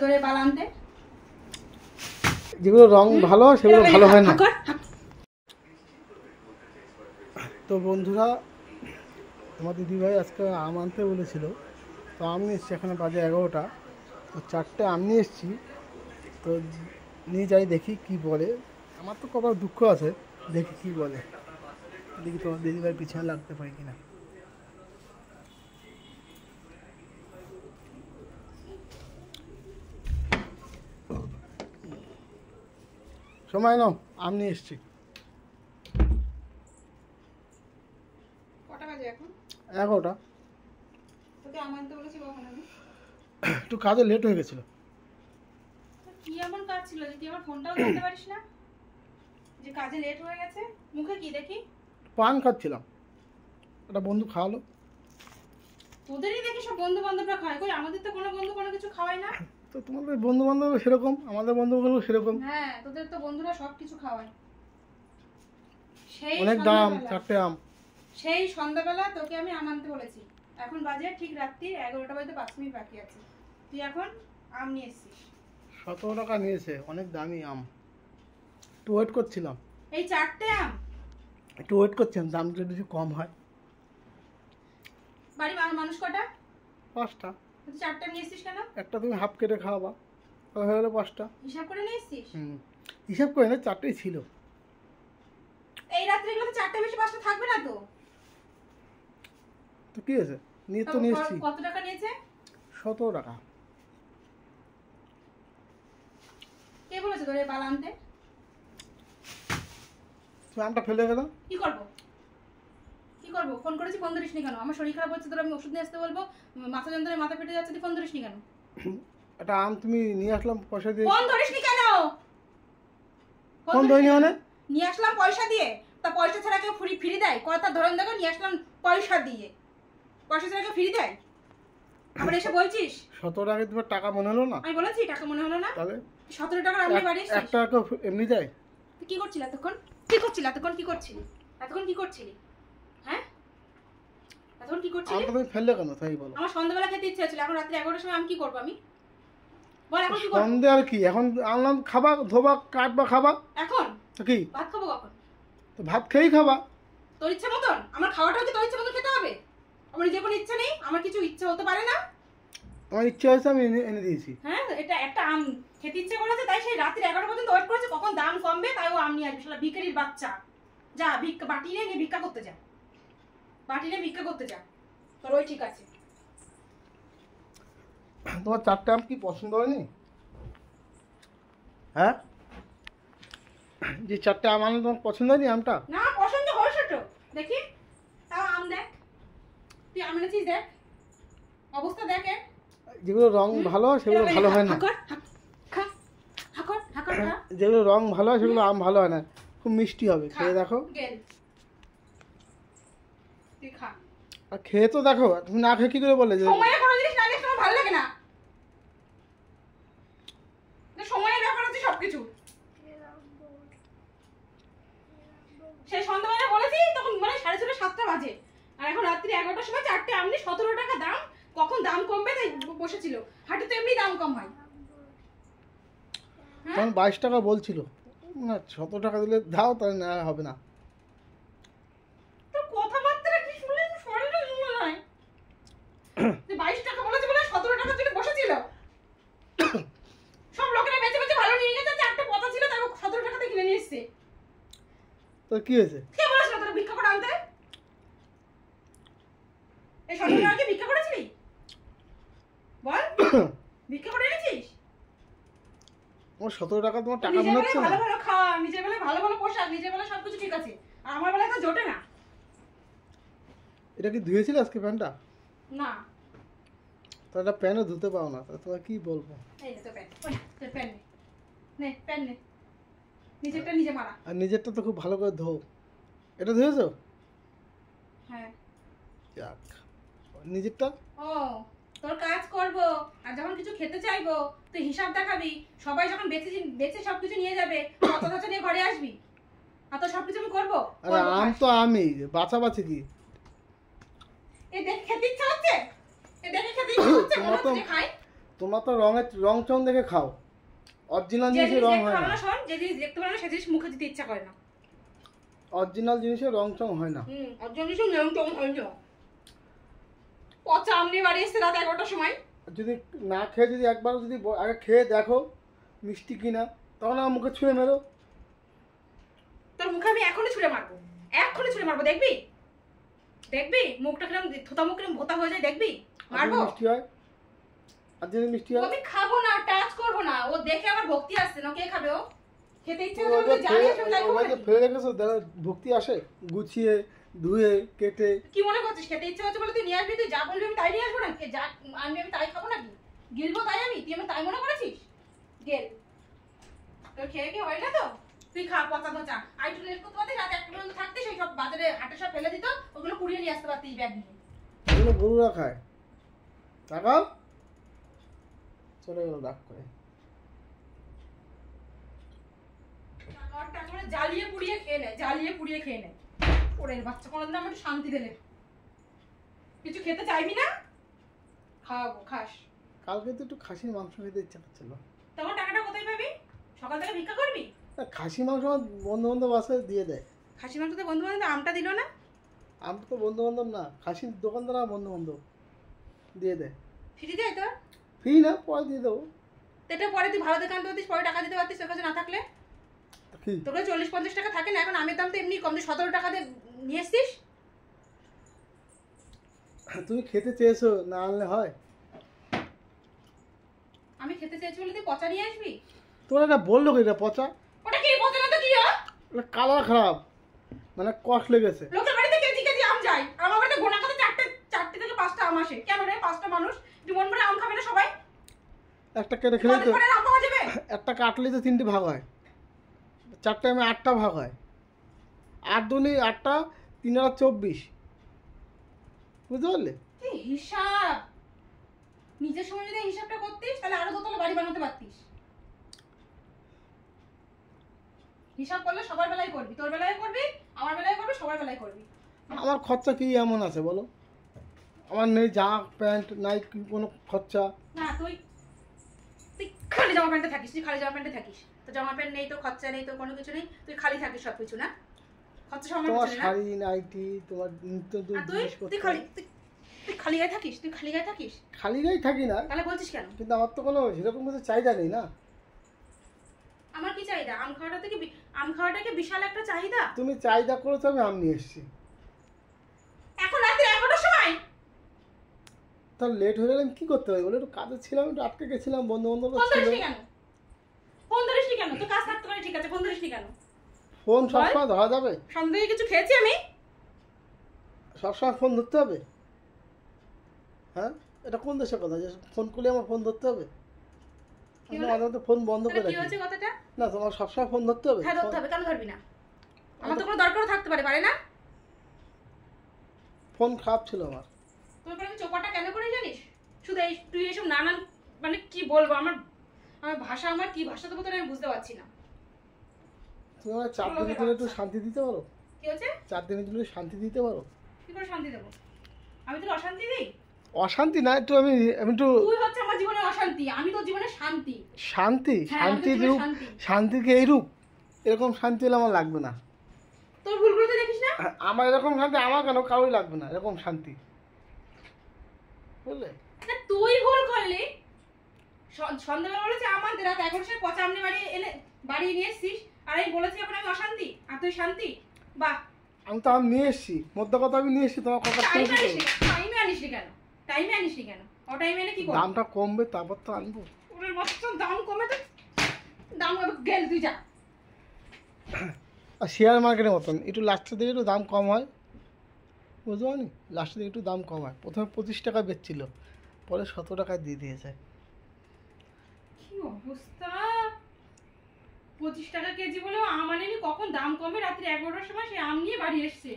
ধরে বাল আনতে? যেগুলো রং ভালো সেগুলো ভালো হয় না। তো বন্ধুরা, আমার দিদিভাই আজকে আম আনতে বলেছিল, তো আম নিয়ে এসছি। এখানে বাজে 11টা, তো 4টে আম নিয়ে এসছি। তো নিয়ে যাই, দেখি কি বলে। আমার তো কবার দুঃখ আছে, দেখি কি বলে। দেখি তোমার দিদিভাই পিছনে লাগতে পারি কিনা। সময় নাও, আম নিয়ে এসছি। কটা বাজে এখন? 11টা। তোকে আম আনতে বলেছি কখন আমি? একটু কাজে লেট হয়ে গেছিল। কি এমন কাজ ছিল যে তুই আমার ফোনটাও ধরতে পারিস না? যে কাজে লেট হয়ে গেছে? মুখে কি দেখি? পান খাচ্ছিলাম, একটা বন্ধু খাওয়ালো। তোদেরই দেখি সব বন্ধু বান্ধবরা খায়, কই আমাদের তো কোনো বন্ধু কোনো কিছু খাওয়ায় না। তো তোমাদের বন্ধু বান্ধব সেরকম, আমাদের বন্ধু বান্ধব সেরকম। হ্যাঁ, তোদের তো বন্ধুরা সব কিছু খাওয়ায়। সেই অনেক দাম 4টে আম। সেই সন্ধ্যাবেলা তোকে আমি আম আনতে বলেছি। এখন বাজে ঠিক রাত্রি 11টা বাজতে 5 মিনিট বাকি আছে। তুই এখন আম নিয়ে এসেছিস। 17 টাকা নিয়েছে, অনেক দামি আম। একটু ওয়েট করছিলাম। এই 4টে আম? একটু ওয়েট করছিলাম, দাম যদি কম হয়। বাড়ি মানুষ কটা? 5টা। তুই 4টে নিয়ে এসেছিস কেন? একটা তুমি হাফ কেটে খাওয়াবা, তাহলে হয়ে গেলো 5টা। হিসাব করে নিয়ে এসেছিস? হিসাব করে না, 4টেই ছিল। এই রাত্রে এগুলো তো 4টে বেশি 5টা থাকবে না তো। তো কি আছে, নিয়ে তো নিয়ে এসছি। কত টাকা নিয়েছে? 17 টাকা। কে বলেছে তোর এই বাল আনতে? তুমি আমটা ফেলে গেল। কি করবো? কি করবো? ফোন করেছি, ফোন ধরিসনি কেন? আমার শরীর খারাপ হচ্ছে, তোর আমি ওষুধ নিয়ে আসতে বলবো, মাথা যন্ত্রণায় মাথা ফেটে যাচ্ছে, তুই ফোন ধরিসনি কেন? একটা আম তুমি নিয়ে আসলাম পয়সা দিয়ে। ফোন ধরিসনি কেন? ফোন ধরিনি মানে? নিয়ে আসলাম পয়সা দিয়ে। তা পয়সা ছাড়া কেউ ফ্রি দেয়? কথার ধরন দেখো, নিয়ে আসলাম পয়সা দিয়ে। পয়সা ছাড়া কেউ ফ্রি দেয়? আবার এসে বলছিস 17 টাকা তোমার টাকা মনে হলো না? আমি বলেছি টাকা মনে হলো না? তাহলে 17 টাকার আমি বাড়ি এসেছি। 1 টাকা এমনি দেয়? তুই কি করছিলি এতক্ষণ? কি করছিলি এতক্ষণ? কি করছিলি এতক্ষণ? কি করছিলি? হ্যাঁ, এতক্ষণ কি করছিলি? আমটা তুমি ফেললে কেন তাই বলো? আমার সন্ধ্যাবেলা খেতে ইচ্ছে হচ্ছিল, এখন রাত্রি 11টার সময় আমি কি করবো? আমি বল এখন কি করব? সন্ধ্যে আর কি, এখন আনলাম, খাবা, ধোবা, কাটবা, খাবা। এখন তো কি ভাত খাবো কখন? তো ভাত খেয়েই খাবা। তোর ইচ্ছে মতন? আমার খাওয়াটাও কি তোর ইচ্ছে মতন খেতে হবে? আমার নিজের কোনো ইচ্ছে নেই? আমার কিছু ইচ্ছে হতে পারে না? আমার ইচ্ছে হয়েছে, আমি এনে দিয়েছি। হ্যাঁ, এটা একটা আম খেতে ইচ্ছে করেছে, তাই সেই রাত্রি 11টা পর্যন্ত ওয়েট করেছে কখন দাম কমবে, তাই ও আম নিয়ে আসবে। শালা ভিখারির বাচ্চা। যা ভিক্ষা বাটি নিয়ে ভিক্ষা করতে যা, বাটি নিয়ে ভিক্ষা করতে যা। তোর ওই ঠিক আছে। তোমার 4টে আম কি পছন্দ হয়নি? হ্যাঁ, যে 4টে আম আনলে তোমার পছন্দ হয়নি আমটা? না, পছন্দ হয়েছে তো। দেখি তাও আম দেখ, তুই আম এনেছিস, দেখ অবস্থা দেখ। যেগুলো রং ভালো সেগুলো ভালো হয় না। যেগুলো রং ভালো হয় সেগুলো আম ভালো হয় না। খুব মিষ্টি হবে, খেয়ে দেখো। তুই খা। আর খেয়ে তো দেখো, তুমি না খেয়ে কি করে বলে যে সময়ে কোনো জিনিস না দেখতে আমার ভালো লাগে না। সময়ের ব্যাপার আছে সবকিছু। সেই সন্ধ্যাবেলা বলেছি তখন মানে 6:30 7টা বাজে, আর এখন রাত্রি 11টার সময় 4টে আমনি 17 টাকা দাম। কখন দাম কমবে তাই বসেছিল। হাটে তো এমনি দাম কম হয়। তখন 22 টাকা বলছিল না, 17 টাকা দিলে দাও, তাহলে না হবে না। তো কথাবার্তা কি শুনলে শরীরে জুড়ে নাই যে 22 টাকা বলেছে বলে 17 টাকার জন্য বসেছিল। সব লোকেরা বেঁচে বেঁচে ভালো নিয়ে গেছে, 4টে পচা ছিল তাই 17 টাকাতে কিনে নিয়ে এসেছে। তো কি হয়েছে? কে বলেছিল তোরা ভিক্ষা করে আনতে? এই 17 টাকা কি ভিক্ষা করেছিলি? বল, ভিক্ষা করে এনেছিস? আমার 17 টাকা তোমার টাকা মনে হচ্ছে না? ভালো ভালো খাওয়া, নিজের বেলায় ভালো ভালো পোশাক, নিজের বেলায় সবকিছু ঠিক আছে, আর আমার বেলায় তো জোটে না। এটা কি ধুয়েছিলে আজকে প্যান্টটা? না, তাহলে প্যান্টও ধুতে পাও না, তাহলে তোমার কি বলবো? এই তো প্যান্ট, ওই তোর প্যান্ট নে, প্যান্ট নে, নিজেরটা নিজে মারা। আর নিজেরটা তো খুব ভালো করে ধো। এটা ধুয়েছো? হ্যাঁ। যাক, নিজেরটা? ও, তোর কাজ করব, আর যখন কিছু খেতে চাইবো তুই হিসাব দেখাবি। সবাই যখন বেঁচে সবকিছু নিয়ে যাবে, কত টাকা নিয়ে ঘরে আসবি? আর তো সবকিছু আমি করবো। আরে আম তো আমি বাঁচাবাছি কি? এই দেখ খেতে ইচ্ছা হচ্ছে, এই দেখে খেতে ইচ্ছা হচ্ছে, মনে হচ্ছে খাই। তোমরা তো রং চং দেখে খাও, অরিজিনাল যে জিনিসে জিনিস রং দেখতে হয় পারো না। না শোন, যে জিনিস দেখতে পারো না সে জিনিস মুখে দিতে ইচ্ছা করে না। অরিজিনাল জিনিসে রং চং হয় না। অর্জন কিছু নিয়ম টম হয় না। পচা আমনি বাড়ি এসছে রাত 11টার সময়। যদি না খেয়ে যদি একবার যদি আগে খেয়ে দেখো মিষ্টি কিনা, তখন আমার মুখে ছুঁড়ে মেরো। তোর মুখে আমি এখনই ছুঁড়ে মারবো, এখনই ছুঁড়ে মারবো, দেখবি দেখবি মুখটা কিরম থোতা মুখ কিরম ভোতা হয়ে যায়, দেখবি আর মারবো। যদি মিষ্টি হয়, আর যদি মিষ্টি ও হয়, আমি খাবো না, টাচ করবো না। ও দেখে আমার ভক্তি আসছে না, কে খাবে? ও খেতে ইচ্ছে ওই করে যে জানি আমি তাই খাবো ওই যে নাকি? ফেলে রেখেছো, দেখো ভক্তি আসে, গুছিয়ে ধুয়ে কেটে। কি মনে করছিস খেতে ইচ্ছে হচ্ছে বলে তুই নিয়ে আসবি? তুই যা বলবি আমি তাই নিয়ে আসবো নাকি? যা আনবি আমি তাই খাবো নাকি? গিলবো তাই আমি? তুই আমি তাই মনে করেছিস? গেল তোর খেয়ে কি হয় না তো? তুই খা পচা পচা। আর একটু লেট করতে পারতিস, রাত 1টা পর্যন্ত থাকতিস, সেই সব বাজারে হাটে সব ফেলে দিত, ওগুলো কুড়িয়ে নিয়ে আসতে পারতিস ব্যাগ নিয়ে। এগুলো গরুরা খায়। তাকাও, চলে গেল ডাক করে। টাকা করে জ্বালিয়ে পুড়িয়ে খেয়ে নেয়, জ্বালিয়ে পুড়িয়ে খেয়ে নেয়। ওরের বাচ্চা কোনোদিন আমার একটু শান্তি দিলে। কিছু খেতে চাইবি না? খাওয়াবো, খাস। কালকে তো একটু খাসির মাংস খেতে ইচ্ছা করছিল। তখন টাকাটা কোথায় পাবি? সকাল থেকে ভিক্ষা করবি? খাসি মাংস আমার বন্ধু বান্ধব আসে দিয়ে দেয়। খাসি মাংসতে বন্ধু বান্ধব আমটা দিল না? আমি তো বন্ধু বান্ধব না, খাসির দোকানদার আমার বন্ধু বান্ধব দিয়ে দেয়। ফ্রি দেয় তোর? ফ্রি না, পরে দিয়ে দেবো। তো এটা পরে তুই ভালো দোকান হতিস, পরে টাকা দিতে পারতিস তোর কাছে না থাকলে। কি তোর কাছে 40-50 টাকা থাকে না? এখন আমের দাম তো এমনি কম, তুই 17 টাকা দিয়ে নিয়ে এসছিস। তুমি খেতে চেয়েছো, না আনলে হয়? আমি খেতে চেয়েছি বলে তুই পচা নিয়ে আসবি? তোমার এটা বললো কি, এটা পচা? ওটা কি পচা না তো কি? এটা কালার খারাপ, মানে কষ্ট লেগেছে। লোকের বাড়িতে কেজি কেজি আম যায়, আমার বাড়িতে গোনা করে 4টে থেকে 5টা আম আসে। কেন রে? 5টা মানুষ তুই মন ভরে আম খাবে না সবাই? একটা কেটে খেলে তো, কদিন পরে আম পাওয়া যাবে? একটা কাটলেই তো 3টে ভাগ হয়, 4টে আমি 8টা ভাগ হয়। 8 দুনি 8টা, 3 আর 24, বুঝতে পারলে? কি হিসাব! নিজের সময় যদি এই হিসাবটা করতিস তাহলে আরো দোতলা বাড়ি বানাতে পারতিস। হিসাব করলে সবার বেলায় করবি, তোর বেলায় করবি, আমার বেলায় করবি, সবার বেলায় করবি। আমার খরচা কি এমন আছে বলো? আমার নেই জামা প্যান্ট, নাই কোনো খরচা। না তুই তুই খালি জামা প্যান্টে থাকিস, তুই খালি জামা প্যান্টে থাকিস। তো জামা প্যান্ট নেই, তো খরচা নেই, তো কোনো কিছু নেই, তুই খালি থাকিস সব কিছু না? খরচা সব আমার তোমার পিছনে না? শাড়ি, নাইটি, তোমার নিত্য আর তুই জিনিসপত্র। তুই খালি তুই খালি গায়ে থাকিস, তুই খালি গায়ে থাকিস। খালি গায়ে থাকি না, তাহলে বলছিস কেন? কিন্তু আমার তো কোনো সেরকম কিছু চাহিদা নেই না। আমার কি চাহিদা? আম খাওয়াটা কি বিশাল একটা চাহিদা? তুমি চাহিদা করেছো, আমি আম নিয়ে এসেছি। এখন রাত্রি 11টার সময় তাহলে লেট হয়ে গেলে আমি কি করতে হবে বলে? একটু কাজে ছিলাম, একটু আটকে গেছিলাম, বন্ধু বান্ধব ফোন ছিল। ধরিসনি কেন? ফোন ধরিসনি কেন? তো কাজ থাকতে পারে, ঠিক আছে, ফোন ধরিসনি কেন? ফোন সবসময় ধরা যাবে? সন্ধ্যায় কিছু খেয়েছি আমি? সবসময় ফোন ধরতে হবে? হ্যাঁ, এটা কোন দেশের কথা যে ফোন করলে আমার ফোন ধরতে হবে? কি আমি হলো? মাঝে মধ্যে ফোন বন্ধ করে তাহলে কি রাখি। হয়েছে কথাটা? না, তোমার সবসময় ফোন ধরতে হবে? হ্যাঁ ধরতে হবে, কেন ধরবি না? আমার তো কোনো দরকারও থাকতে পারে, পারে না? ফোন খারাপ ছিল আমার। তোর পরে আমি চোপাটা কেন করে জানিস? শুধু এই তুই এইসব নানান, মানে কি বলবো, আমার আমার ভাষা, আমার কি ভাষা দেবো তোর আমি বুঝতে পারছি না। তুমি আমার 4 দিনের জন্য একটু শান্তি দিতে পারো? কি হচ্ছে? 4 দিনের জন্য শান্তি দিতে পারো? কি করে শান্তি দেবো? আমি তোর অশান্তি দিই? অশান্তি না, একটু আমি একটু তুই হচ্ছে আমার জীবনে অশান্তি, আমি তোর জীবনে শান্তি। শান্তি। হ্যাঁ, আমি তো শান্তির জীবনে রূপ, শান্তি। শান্তিকে এই রূপ, এরকম শান্তি হলে আমার লাগবে না। তোর ভুলগুলোতে দেখিস না? আমার এরকম শান্তি আমার কেন, কারোই লাগবে না এরকম শান্তি, বুঝলে? না, তুই ভুল করলি। সন্ধ্যাবেলা বলেছে আমার রাত 11টার সময় পচা আমনি বাড়ি নিয়ে এসছিস, আর এই বলেছি এখন আমি অশান্তি, আর তুই শান্তি? বাহ! আমি তো আমি নিয়ে এসেছি, মধ্য কথা আমি নিয়ে এসেছি, তোমার কথা টাইমে আনিসনি কেন? টাইমে আনিসনি কেন? ও টাইমে এনে কি করবি? দামটা কমবে তারপর তো আনবো। ওরে বাচ্চা, দাম কমে তো দাম গেল, তুই যা। আর শেয়ার মার্কেটের মতন একটু লাস্টের দিকে একটু দাম কম হয়, বুঝতে পারি? লাস্টের দিকে একটু দাম কম হয়। প্রথমে 25 টাকা বেচছিল, পরে 17 টাকায় দিয়ে দিয়েছে। কি অবস্থা! 25 টাকা কেজি বলেও আম আনেনি, কখন দাম কমে রাত্রি 11টার সময় সে আম নিয়ে বাড়ি এসছে।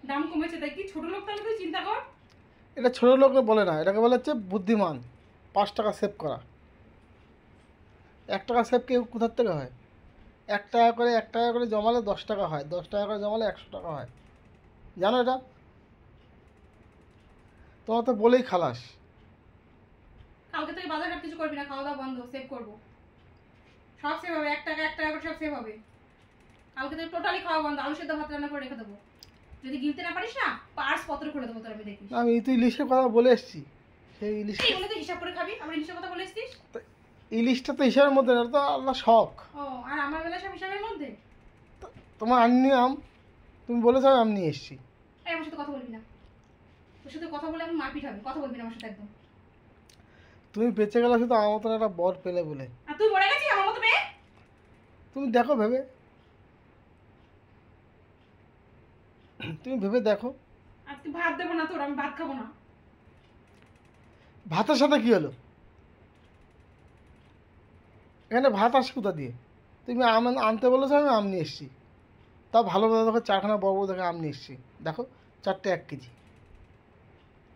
দাম কমেছে তাই কি ছোট লোক? তাহলে তুই চিন্তা কর। এটা ছোটো লোক বলে না, এটাকে বলে হচ্ছে বুদ্ধিমান। 5 টাকা সেভ করা। 1 টাকা সেভ কেউ কোথার থেকে হয়? 1 টাকা করে জমালে 10 টাকা হয়, 10 টাকা করে জমালে 100 টাকা হয়, জানো এটা? তোমার তো বলেই খালাস। কালকে থেকে বাজার ঘাট কিছু করবি না, খাওয়া দাওয়া বন্ধ, সেভ করবো, সব সেভ হবে, 1 টাকা 1 টাকা করে সব সেভ হবে। কালকে থেকে টোটালি খাওয়া বন্ধ, আলু সেদ্ধ ভাত রান্না করে রেখে দেবো। যদি গিলতে না পারিস না, পার্স পত্র করে দেবো তোর, আমি দেখিস। আমি তো ইলিশের কথা বলে এসেছি, সেই ইলিশ এইগুলো তো হিসাব করে খাবি, আমরা হিসাব কথা বলে এসছিস। ইলিশটা তো হিসাবের মধ্যে না, তো আল্লাহ শখ। ও, আর আমার বেলা সব হিসাবের মধ্যে। তোমার আননি আম, তুমি বলেছো আমি নিয়ে এসেছি। এই আমার সাথে কথা বলবি না, তোর সাথে কথা বলে আমি মারপিট হবে, কথা বলবি না আমার সাথে একদম। তুমি বেঁচে গেলে শুধু আমার মতন একটা বর পেলে বলে। আর তুই মরে গেছিস আমার মতো মেয়ে। তুমি দেখো ভেবে, তুমি ভেবে দেখো। আজকে ভাত দেবো না তোর, আমি ভাত খাবো না। ভাতের সাথে কি হলো? এখানে ভাত আসে কোথা দিয়ে? তুমি আম আনতে বলেছো, আমি আম নিয়ে এসেছি। তাও ভালো কথা দেখো, 4খানা বড় বড় দেখে আম নিয়ে এসেছি। দেখো 4টে 1 কেজি,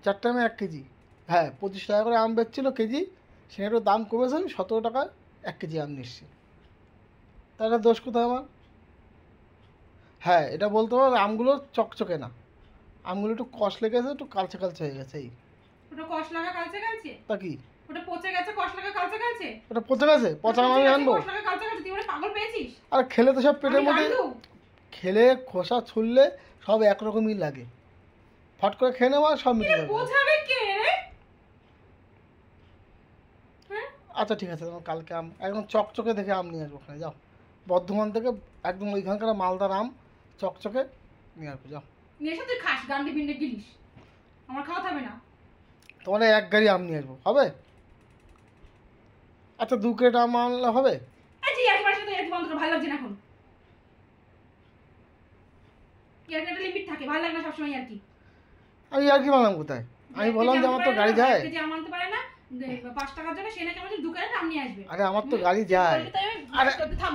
4টে আমে 1 কেজি। হ্যাঁ, 25 টাকা করে আম বেচছিল কেজি, সেখানে একটু দাম কমেছে, আমি 17 টাকায় 1 কেজি আম নিয়ে এসেছি। তাহলে দোষ কোথায় আমার? হ্যাঁ, এটা বলতে পারো আমগুলো চকচকে না, আমগুলো একটু কষ লেগেছে, একটু কালচে কালচে হয়ে গেছে। এই ওটা কষ লাগা কালচে কালচে, তা কি ওটা পচে গেছে, কষ লাগা কালচে কালচে। ওটা পচে গেছে? পচা আম আমি আনবো? কষ লাগা কালচে কালচে, তুই ওরে পাগল পেয়েছিস? আর খেলে তো সব পেটের আমি মধ্যে, গান্ডু? খেলে খোসা ছুললে সব একরকমই লাগে, ফট করে খেয়ে নেওয়া সব মিটে যাবে। বোঝাবে কে রে? হ্যাঁ, আচ্ছা ঠিক আছে, তোমার কালকে আম একদম চকচকে দেখে আম নিয়ে আসবো। ওখানে যাও, বর্ধমান থেকে একদম ওইখানকার মালদার আম চকচকে নিয়ে আসবো। যাও, নিয়ে এসে তুই খাস, গান্ডে বিন্ডে গিলিস, আমার খাওয়া থাকবে না। তোমার 1 গাড়ি আম নিয়ে আসবো, হবে? আচ্ছা 2 ক্রেট আম আনলে হবে? আচ্ছা একবার সাথে এক বন্ধ কর, ভালো লাগছে না এখন। এর একটা লিমিট থাকে, ভালো লাগে না সবসময় আর কি। আমি আর কি বললাম কোথায়? আমি বললাম যে আমার তো গাড়ি যায়। কেজি আম আনতে পারে না, 5 টাকার জন্য সে নাকি আমাদের দোকানে আম নিয়ে আসবে। আরে আমার তো গাড়ি যায়। তাই আমি আরে থাম।